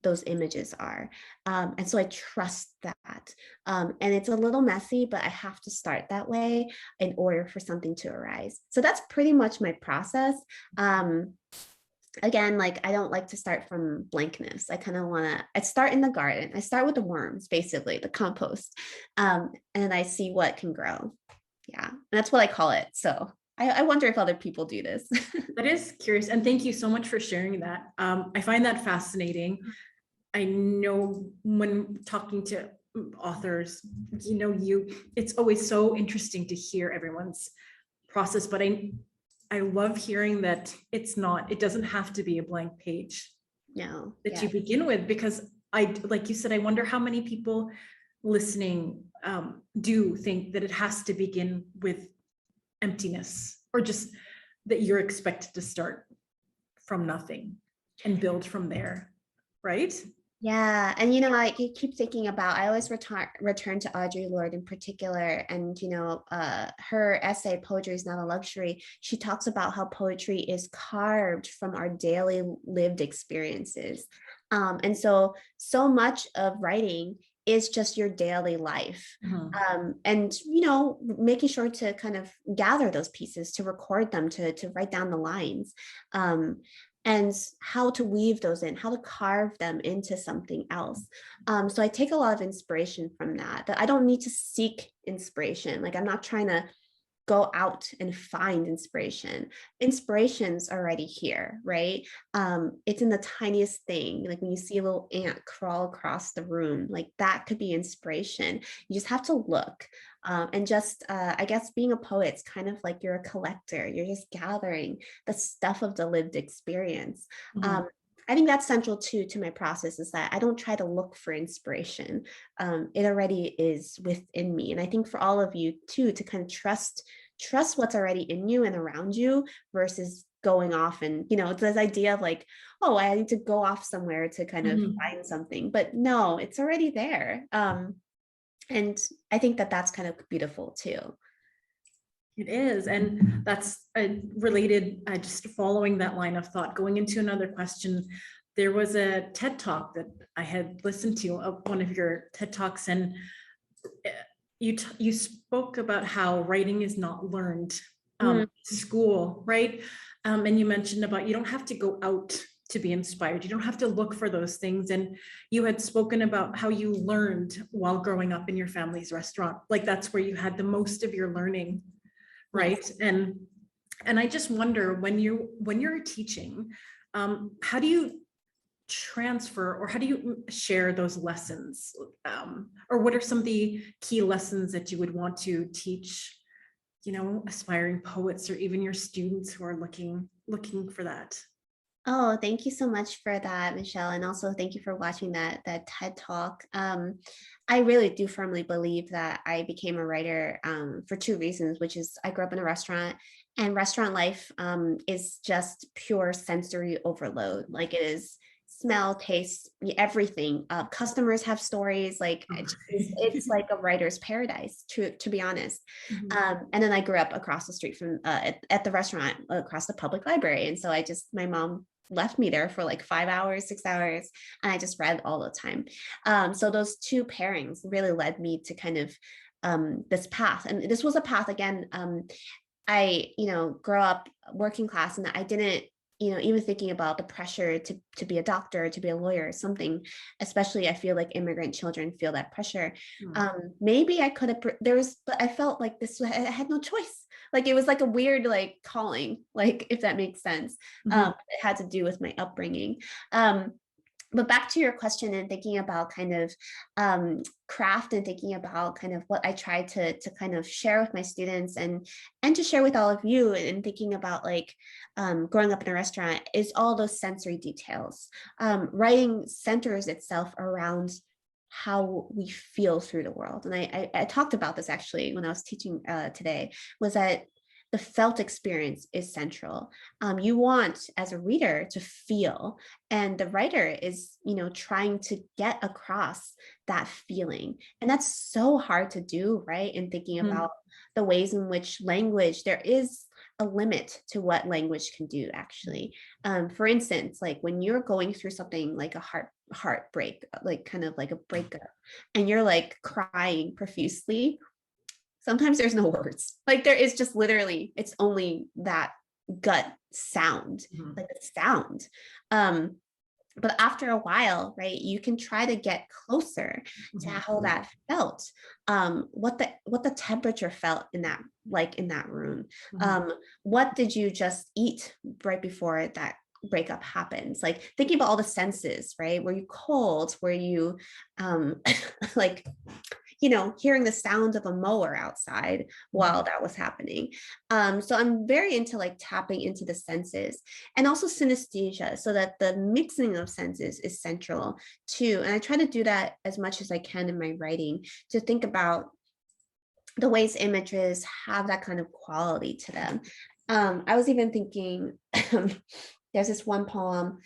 those images are. And so I trust that. And it's a little messy, but I have to start that way in order for something to arise. So that's pretty much my process. Again, like I don't like to start from blankness. I kind of I start in the garden. I start with the worms, basically, the compost. And I see what can grow. Yeah, and that's what I call it. So I wonder if other people do this. That is curious. And thank you so much for sharing that. I find that fascinating. I know when talking to authors, it's always so interesting to hear everyone's process, but I love hearing that it doesn't have to be a blank page. No, that you begin with, because like you said, I wonder how many people listening do think that it has to begin with emptiness, or just that you're expected to start from nothing and build from there, right? Yeah, and I keep thinking about, I always return to Audre Lorde in particular, and her essay "Poetry is Not a Luxury." She talks about how poetry is carved from our daily lived experiences, and so much of writing is just your daily life. Mhm. And, making sure to kind of gather those pieces, to record them, to write down the lines, and how to weave those in, how to carve them into something else. So I take a lot of inspiration from that I don't need to seek inspiration. Like, I'm not trying to go out and find inspiration. Inspiration's already here, right? It's in the tiniest thing. Like when you see a little ant crawl across the room, like that could be inspiration. You just have to look. And just, I guess being a poet's kind of like you're a collector. You're just gathering the stuff of the lived experience. Mhm. I think that's central too to my process, is that I don't try to look for inspiration. It already is within me. And I think for all of you too, to kind of trust what's already in you and around you, versus going off and, it's this idea of like, oh, I need to go off somewhere to kind of Mhm. find something, but no, it's already there. And I think that that's kind of beautiful too. It is. And that's related, just following that line of thought, going into another question. There was a TED Talk that I had listened to, one of your TED Talks, and you spoke about how writing is not learned in school, right? And you mentioned about you don't have to go out to be inspired. You don't have to look for those things. And you had spoken about how you learned while growing up in your family's restaurant. Like that's where you had the most of your learning, right? Yes. And I just wonder, when you're teaching, how do you transfer, or how do you share those lessons, or what are some of the key lessons that you would want to teach, aspiring poets, or even your students who are looking for that? Oh, thank you so much for that, Michelle. And also thank you for watching that TED Talk. I really do firmly believe that I became a writer for two reasons, which is I grew up in a restaurant, and restaurant life is just pure sensory overload. Like it is smell, taste, everything. Customers have stories. Like it's like a writer's paradise, to be honest. And then I grew up across the street from at the restaurant across the public library. And so my mom left me there for like 5 hours, 6 hours, and I just read all the time. So those two pairings really led me to kind of this path. And this was a path, again, I, grow up working class, and I didn't, even thinking about the pressure to be a doctor, to be a lawyer, something, especially I feel like immigrant children feel that pressure. Maybe I could have, but I felt like I had no choice. Like it was like a weird, like calling, like if that makes sense. It had to do with my upbringing. But back to your question, and thinking about kind of craft, and thinking about kind of what I try to kind of share with my students, and to share with all of you, and thinking about like growing up in a restaurant, is all those sensory details. Writing centers itself around how we feel through the world. And I talked about this actually when I was teaching today, was that the felt experience is central. You want, as a reader, to feel, and the writer is, trying to get across that feeling. And that's so hard to do, right? And thinking about the ways in which language, there is a limit to what language can do, actually. For instance, like when you're going through something like a heartbreak, like kind of like a breakup, and you're like crying profusely, sometimes there's no words. Like there is just literally, it's only that gut sound, like a sound. But after a while, right, you can try to get closer to how that felt, what the temperature felt in that, like in that room. What did you just eat right before that breakup happens? Like thinking about all the senses, right? Were you cold? Were you like, hearing the sound of a mower outside while that was happening. So I'm very into like tapping into the senses, and also synesthesia, so that the mixing of senses is central too. And I try to do that as much as I can in my writing, to think about the ways images have that kind of quality to them. I was even thinking, there's this one poem,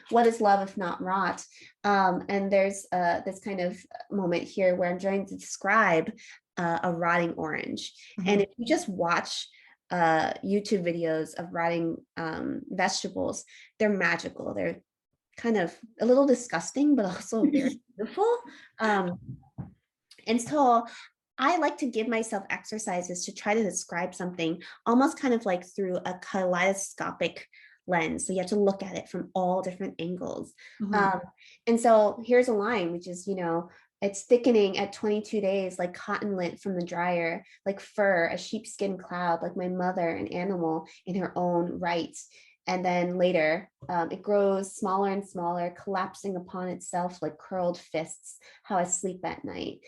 what is love if not rot? And there's this kind of moment here where I'm trying to describe a rotting orange. And if you just watch YouTube videos of rotting vegetables, they're magical. kind of a little disgusting, but also very beautiful. And so I like to give myself exercises to try to describe something almost kind of like through a kaleidoscopic lens. So you have to look at it from all different angles. And so here's a line, which is, it's thickening at 22 days, like cotton lint from the dryer, like fur, a sheepskin cloud, like my mother, an animal in her own right. And then later, it grows smaller and smaller, collapsing upon itself like curled fists, how I sleep at night,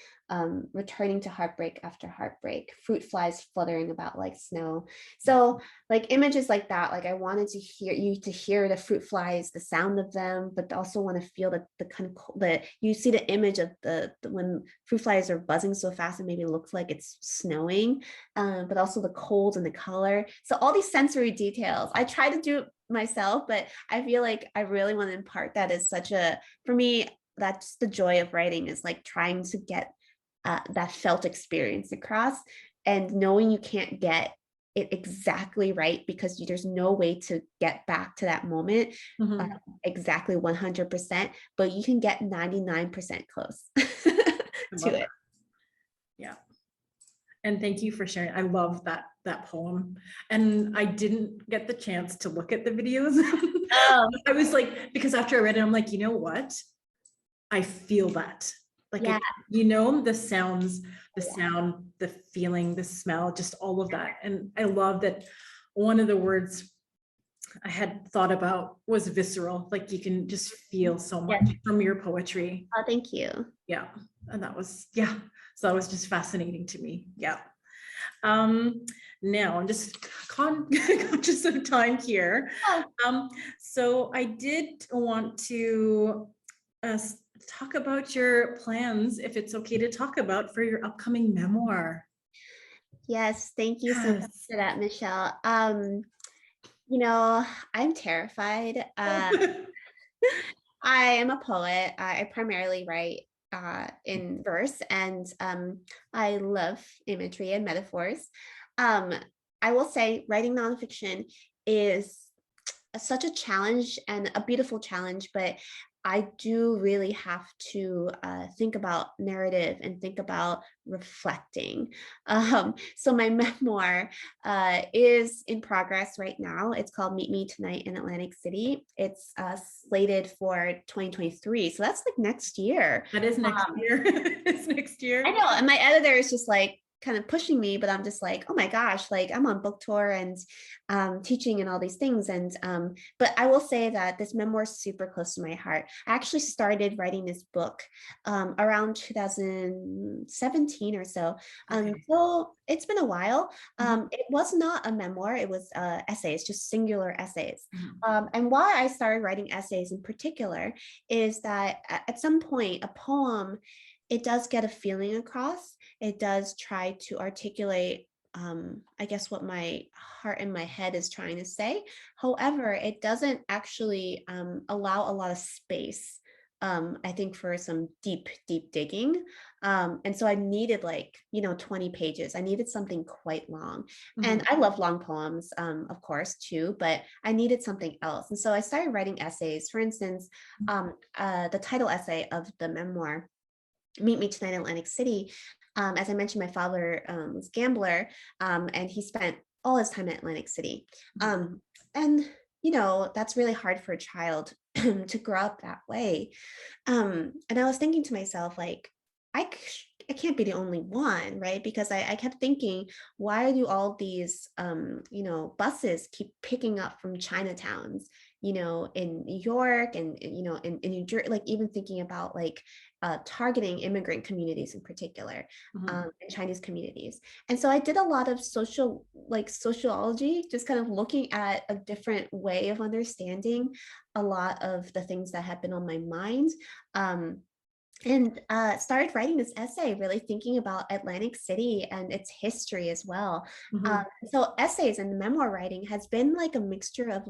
returning to heartbreak after heartbreak, fruit flies fluttering about like snow. So like images like that, like I wanted to hear the fruit flies, the sound of them, but also want to feel the kind of that you see the image of the when fruit flies are buzzing so fast, it maybe looks like it's snowing, but also the cold and the color. So all these sensory details, I try to do it myself, but I feel like I really want to impart that as for me, that's the joy of writing, is like trying to get that felt experience across, and knowing you can't get it exactly right because there's no way to get back to that moment exactly 100%, but you can get 99% close to it. Yeah. And thank you for sharing. I love that poem. And I didn't get the chance to look at the videos. Oh. I was like, because after I read it, I'm like, you know what? I feel that. Like, Yeah. the sounds, the sound, the feeling, the smell, just all of that. And I love that one of the words I had thought about was visceral. Like you can just feel so much from your poetry. Oh, thank you. Yeah. And that was, so that was just fascinating to me. Yeah. Now I'm just conscious of time here. So I did want to talk about your plans, if it's okay to talk about, for your upcoming memoir. Yes, thank you so much for that, Michelle. I'm terrified. I am a poet. I primarily write in verse, and I love imagery and metaphors. I will say writing nonfiction is such a challenge, and a beautiful challenge, but I do really have to think about narrative and think about reflecting. So my memoir is in progress right now. It's called Meet Me Tonight in Atlantic City. It's slated for 2023. So that's like next year. That is next year. It's next year. I know. And my editor is just like, kind of pushing me, but I'm just like, oh my gosh, like I'm on book tour and teaching and all these things. And but I will say that this memoir is super close to my heart. I actually started writing this book around 2017 or so. So it's been a while. It was not a memoir, it was essays, just singular essays. And why I started writing essays in particular is that at some point, a poem, it does get a feeling across. It does try to articulate, I guess, what my heart and my head is trying to say. However, it doesn't actually allow a lot of space, I think, for some deep digging. And so I needed 20 pages. I needed something quite long. And I love long poems, of course, too, but I needed something else. And so I started writing essays. For instance, the title essay of the memoir, Meet Me Tonight in Atlantic City. As I mentioned, my father was a gambler, and he spent all his time in Atlantic City. And, that's really hard for a child to grow up that way. And I was thinking to myself, like, I can't be the only one, right? Because I kept thinking, why do all these, buses keep picking up from Chinatowns, in New York and, in New Jersey, like even thinking about targeting immigrant communities in particular, and Chinese communities. And so I did a lot of sociology, just kind of looking at a different way of understanding a lot of the things that had been on my mind. And started writing this essay, really thinking about Atlantic City and its history as well. So essays and memoir writing has been like a mixture of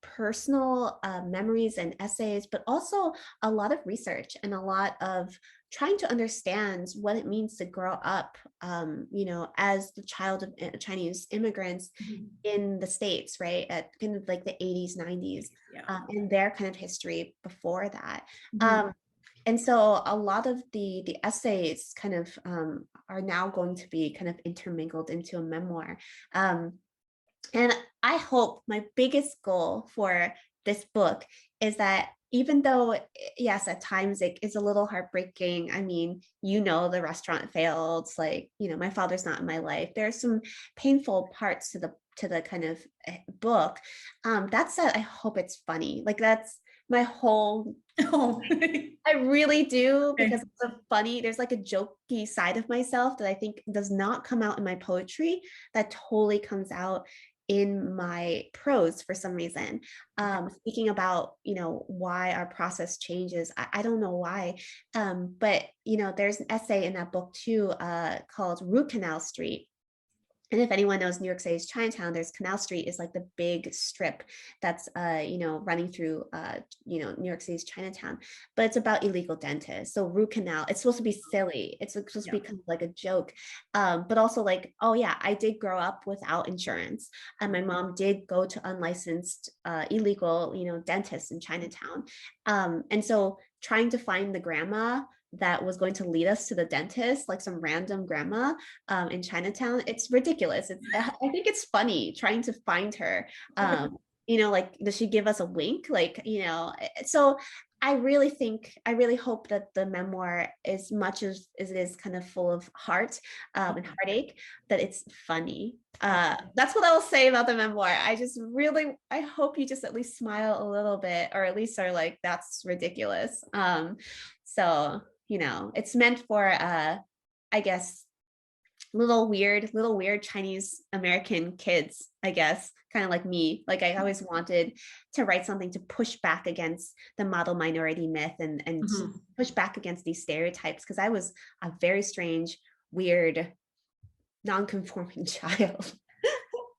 personal memories and essays, but also a lot of research and a lot of trying to understand what it means to grow up, as the child of Chinese immigrants in the States, right? At kind of like the 80s, 90s, and their kind of history before that. And so a lot of the essays kind of are now going to be kind of intermingled into a memoir. And I hope my biggest goal for this book is that even though, yes, at times it is a little heartbreaking. I mean, the restaurant failed, like, my father's not in my life. There's some painful parts to the kind of book. That said, I hope it's funny. Like that's my whole I really do, because it's there's like a jokey side of myself that I think does not come out in my poetry that totally comes out in my prose for some reason. Speaking about, why our process changes. I don't know why, but, there's an essay in that book too, called Root Canal Street. And if anyone knows New York City's Chinatown, there's Canal Street is like the big strip that's, running through, New York City's Chinatown, but it's about illegal dentists. So root canal, it's supposed to be silly. It's supposed to be kind of like a joke, but also like, oh yeah, I did grow up without insurance, and my mom did go to unlicensed, illegal, dentists in Chinatown. And so trying to find the grandma that was going to lead us to the dentist, like some random grandma in Chinatown. It's ridiculous. I think it's funny trying to find her. Like, does she give us a wink? Like, so I really hope that the memoir, as much as it is kind of full of heart and heartache, that it's funny. That's what I will say about the memoir. I hope you just at least smile a little bit, or at least are like, that's ridiculous. So, it's meant for, I guess, little weird Chinese American kids, I guess, kind of like me. Like I always wanted to write something to push back against the model minority myth and push back against these stereotypes, because I was a very strange, weird, non-conforming child.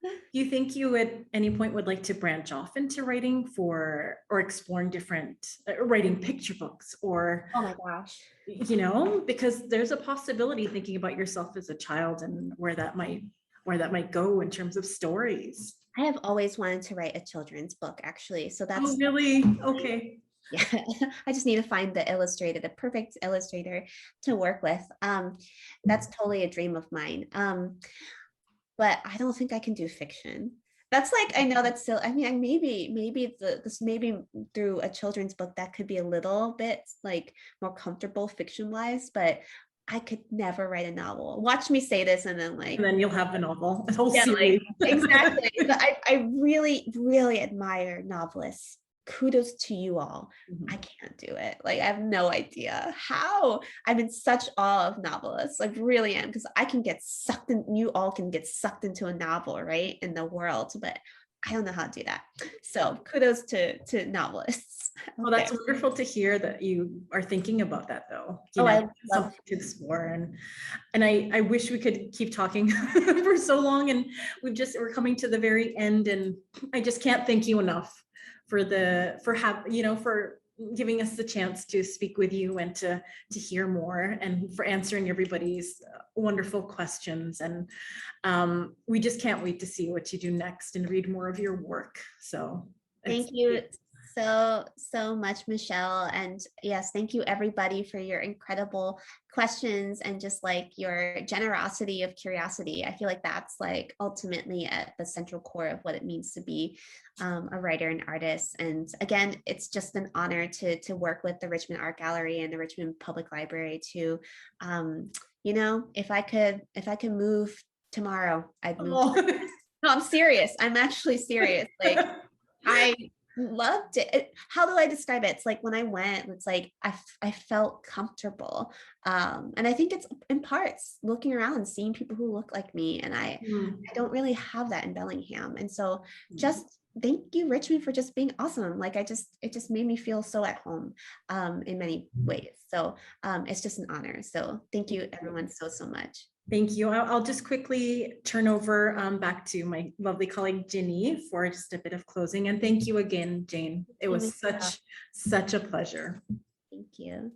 Do you think you at any point would like to branch off into writing or exploring different writing picture books, or oh my gosh, because there's a possibility, thinking about yourself as a child and where that might go in terms of stories? I have always wanted to write a children's book, actually. So that's oh really okay. Yeah, I just need to find the perfect illustrator to work with. That's totally a dream of mine. But I don't think I can do fiction. That's like, I know that's still, I mean, maybe through a children's book that could be a little bit like more comfortable fiction wise, but I could never write a novel. Watch me say this and then you'll have a novel, a whole yeah, series. Exactly. But I really, really admire novelists. Kudos to you all. I can't do it. Like, I have no idea how. I'm in such awe of novelists. I really am, because I can get sucked in. You all can get sucked into a novel, right, in the world, but I don't know how to do that. So kudos to novelists. Well, that's wonderful to hear that you are thinking about that, though. I love something to explore, and I wish we could keep talking for so long, and we're coming to the very end, and I just can't thank you enough for giving us the chance to speak with you and to hear more, and for answering everybody's wonderful questions. And we just can't wait to see what you do next and read more of your work. So thank you so much, Michelle. And yes, thank you everybody for your incredible questions and just like your generosity of curiosity. I feel like that's like ultimately at the central core of what it means to be a writer and artist. And again, it's just an honor to work with the Richmond Art Gallery and the Richmond Public Library to, if I could move tomorrow, I'd move. No, I'm serious. I'm actually serious. Like, I loved it. How do I describe it? It's like when I went, it's like I felt comfortable. And I think it's in parts looking around and seeing people who look like me. And I don't really have that in Bellingham. And so just thank you, Richmond, for just being awesome. Like it just made me feel so at home in many ways. So it's just an honor. So thank you everyone so much. Thank you. I'll just quickly turn over back to my lovely colleague Ginny for just a bit of closing. And thank you again, Jane. It was such a pleasure. Thank you.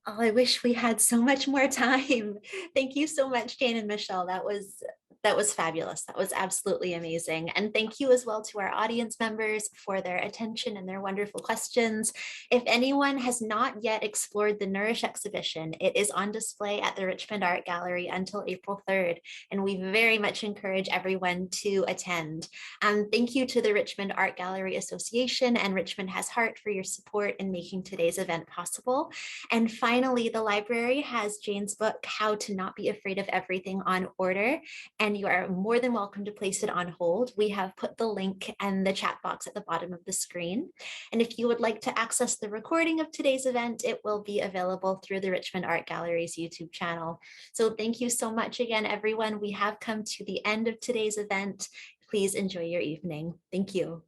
Oh, I wish we had so much more time. Thank you so much, Jane and Michelle. That was fabulous. That was absolutely amazing. And thank you as well to our audience members for their attention and their wonderful questions. If anyone has not yet explored the Nourish exhibition, it is on display at the Richmond Art Gallery until April 3rd, and we very much encourage everyone to attend. Thank you to the Richmond Art Gallery Association and Richmond Has Heart for your support in making today's event possible. And finally, the library has Jane's book, How to Not Be Afraid of Everything, on order, and you are more than welcome to place it on hold. We have put the link in the chat box at the bottom of the screen. And if you would like to access the recording of today's event, it will be available through the Richmond Art Gallery's YouTube channel. So thank you so much again, everyone. We have come to the end of today's event. Please enjoy your evening. Thank you.